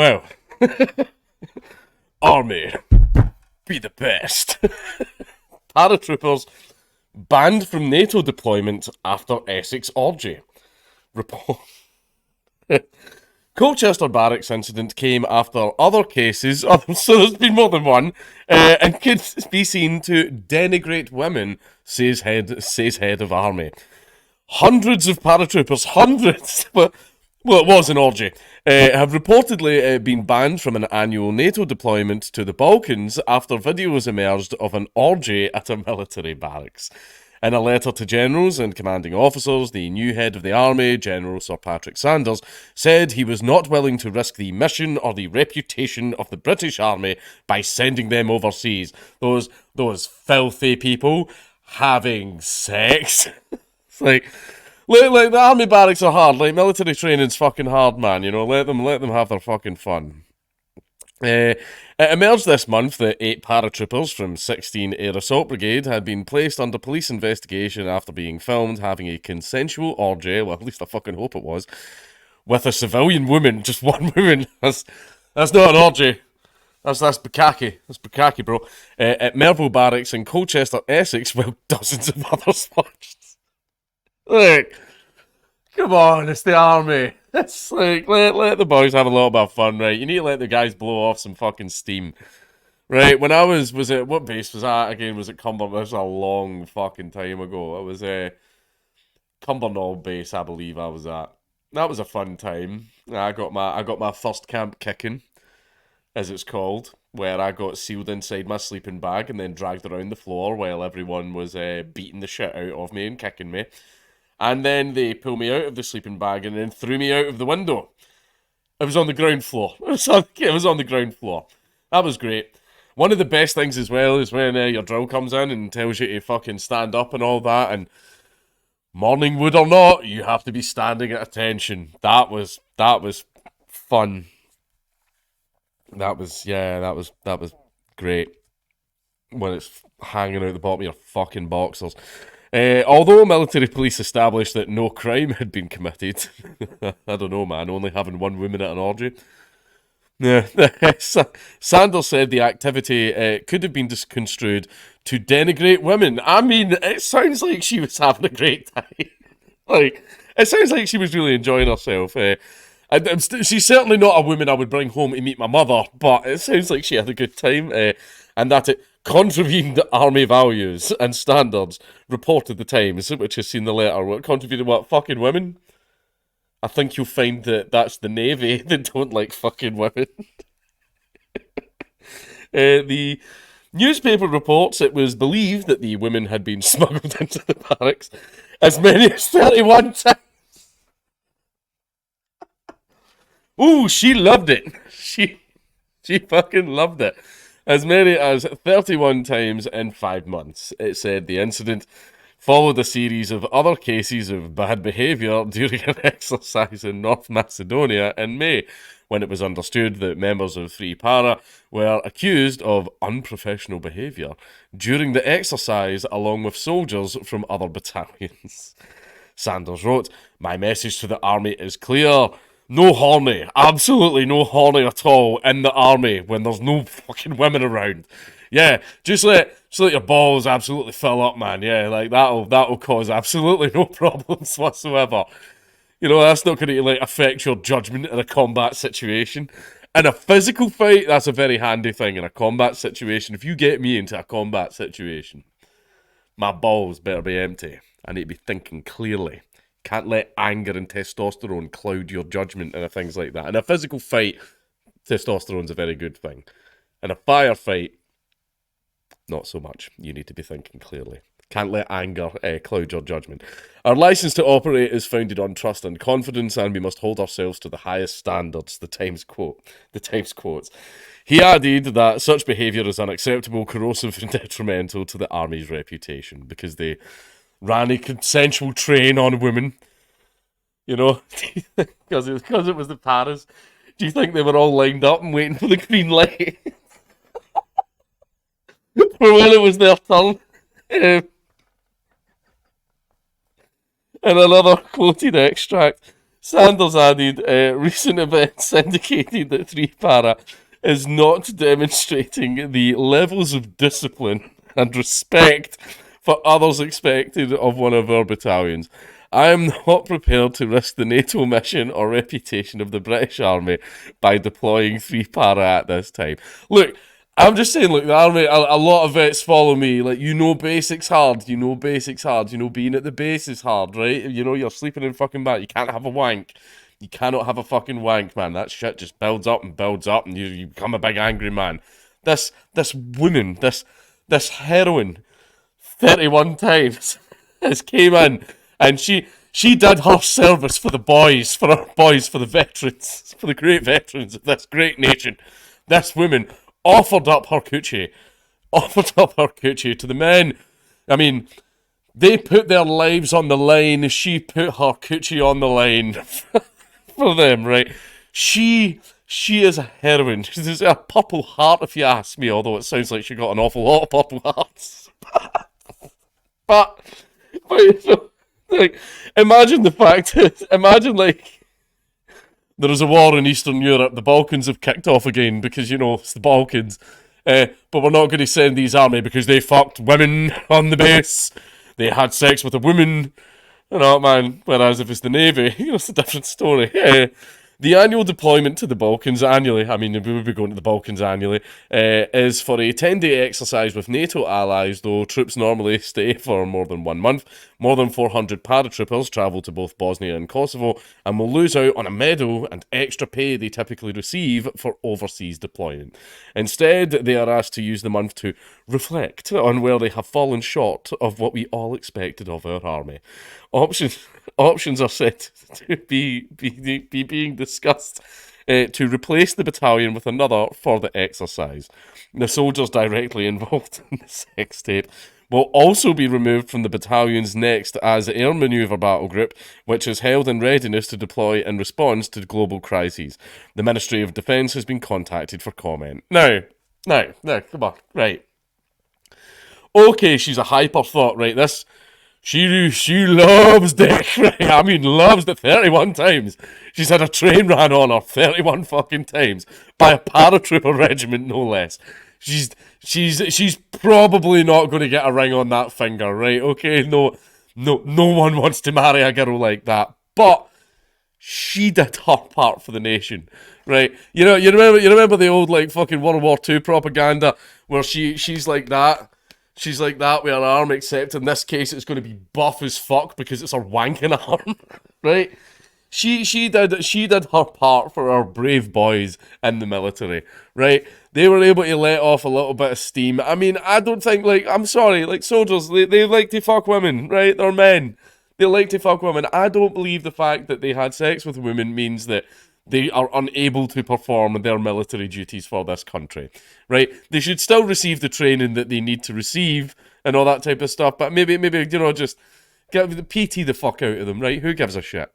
Well, Army, be the best. Paratroopers banned from NATO deployment after Essex orgy. Report. Colchester Barracks incident came after other cases, so there's been more than one, and could be seen to denigrate women, says head of army. Hundreds of paratroopers, hundreds, well, it was an orgy, have reportedly been banned from an annual NATO deployment to the Balkans after videos emerged of an orgy at a military barracks. In a letter to generals and commanding officers, the new head of the army, General Sir Patrick Sanders, said he was not willing to risk the mission or the reputation of the British Army by sending them overseas. Those filthy people having sex. It's like the army barracks are hard. Like, military training's fucking hard, man. You know, let them have their fucking fun. It emerged this month that 8 paratroopers from 16 Air Assault Brigade had been placed under police investigation after being filmed having a consensual orgy, well, at least I fucking hope it was, with a civilian woman, just one woman. That's not an orgy. That's bukkake. That's bukkake, bro. At Merville Barracks in Colchester, Essex, while dozens of others watched. Like, come on, it's the army. It's like, let the boys have a little bit of fun, right? You need to let the guys blow off some fucking steam. Right, when I was it, what base was that again? Was it Cumbernauld? This was a long fucking time ago. It was Cumbernauld base, I believe I was at. That was a fun time. I got my first camp kicking, as it's called, where I got sealed inside my sleeping bag and then dragged around the floor while everyone was beating the shit out of me and kicking me. And then they pulled me out of the sleeping bag and then threw me out of the window. It was on the ground floor. It was on the ground floor. That was great. One of the best things as well is when your drill comes in and tells you to fucking stand up and all that. And morning wood or not, you have to be standing at attention. That was fun. That was great. When it's hanging out the bottom of your fucking boxers. Although military police established that no crime had been committed, I don't know, man, only having one woman at an orgy. Yeah, Sanders said the activity could have been construed to denigrate women. I mean, it sounds like she was having a great time. Like, it sounds like she was really enjoying herself. She's certainly not a woman I would bring home to meet my mother, but it sounds like she had a good time, and that it contravened army values and standards, reported the Times, which has seen the letter. What contravened what? Fucking women? I think you'll find that that's the Navy. They don't like fucking women. The newspaper reports it was believed that the women had been smuggled into the barracks as many as 31 times. Ooh, she loved it. She fucking loved it. As many as 31 times in 5 months. It said the incident followed a series of other cases of bad behaviour during an exercise in North Macedonia in May, when it was understood that members of Free Para were accused of unprofessional behaviour during the exercise along with soldiers from other battalions. Sanders wrote, "My message to the army is clear. No horny, absolutely no horny at all in the army when there's no fucking women around. Yeah, just let your balls absolutely fill up, man. Yeah, like that'll cause absolutely no problems whatsoever. You know, that's not going to like affect your judgment in a combat situation. In a physical fight, that's a very handy thing. In a combat situation, if you get me into a combat situation, my balls better be empty. I need to be thinking clearly. Can't let anger and testosterone cloud your judgment and things like that. In a physical fight, testosterone's a very good thing. In a firefight, not so much. You need to be thinking clearly. Can't let anger cloud your judgment. Our license to operate is founded on trust and confidence, and we must hold ourselves to the highest standards, the Times quotes. He added that such behaviour is unacceptable, corrosive and detrimental to the army's reputation, because they ran a consensual train on women, you know, because it was the Paras. Do you think they were all lined up and waiting for the green light for when it was their turn? And another quoted extract. Sanders added, recent events indicated that 3-para is not demonstrating the levels of discipline and respect for others expected of one of our battalions. I am not prepared to risk the NATO mission or reputation of the British Army by deploying 3-para at this time. Look, I'm just saying, look, the army, a lot of vets follow me. Like, basics hard. Basics hard. Being at the base is hard, right? You're sleeping in fucking bed. You can't have a wank. You cannot have a fucking wank, man. That shit just builds up, and you become a big angry man. This woman, this heroine, 31 times, has came in, and she did her service for the boys, for the veterans, for the great veterans of this great nation. This woman offered up her coochie to the men. I mean, they put their lives on the line. She put her coochie on the line for them, right? She is a heroine. She's a purple heart, if you ask me, although it sounds like she got an awful lot of purple hearts. but like, imagine the fact, like, there is a war in Eastern Europe. The Balkans have kicked off again because, it's the Balkans. But we're not going to send these army because they fucked women on the base. They had sex with a woman. Man. Whereas if it's the Navy, it's a different story. The annual deployment to the Balkans annually, we would be going to the Balkans annually, is for a 10-day exercise with NATO allies, though troops normally stay for more than 1 month. More than 400 paratroopers travel to both Bosnia and Kosovo and will lose out on a medal and extra pay they typically receive for overseas deployment. Instead, they are asked to use the month to reflect on where they have fallen short of what we all expected of our army. Options are set to be being discussed to replace the battalion with another for the exercise. The soldiers directly involved in the sex tape will also be removed from the battalion's next as air manoeuvre battle group, which is held in readiness to deploy in response to global crises. The Ministry of Defence has been contacted for comment. Now, come on, right. Okay, she's a hyper thought, right? She loves dick, right? Loves it 31 times. She's had a train ran on her 31 fucking times by a paratrooper regiment, no less. She's probably not going to get a ring on that finger, right? Okay, no one wants to marry a girl like that, but she did her part for the nation, right? You remember the old like fucking World War II propaganda where she's like that. She's like that with her arm, except in this case it's going to be buff as fuck because it's her wanking arm, right? She did her part for our brave boys in the military, right? They were able to let off a little bit of steam. I don't think, I'm sorry, soldiers, they like to fuck women, right? They're men. They like to fuck women. I don't believe the fact that they had sex with women means that they are unable to perform their military duties for this country, right? They should still receive the training that they need to receive and all that type of stuff, but maybe just get the PT the fuck out of them, right? Who gives a shit?